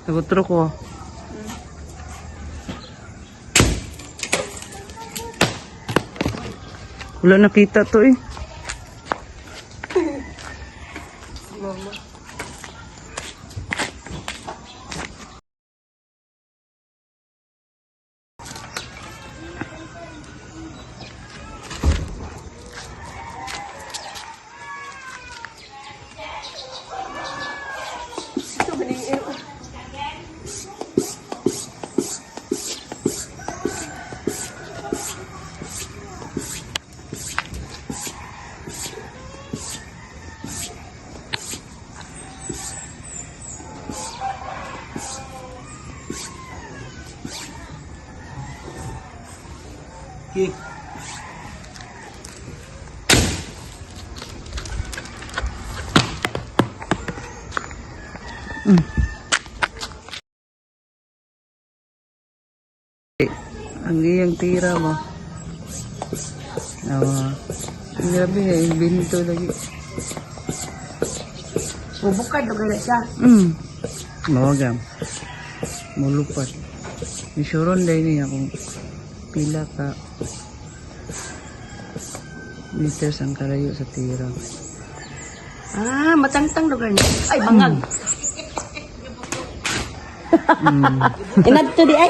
Nagutro ko. Wala nakita to eh. Mama. Ito ba na yung Okay. Ang iyang tira mo. Grabe eh, binto lagi. bubukad o gala siya? Mawagam. Mulupat. Isuron dahil niya kung pila ka meters ang kalayo sa tira. Ah, matangtang lugar niya. Ay, bangag. Inad to di ay.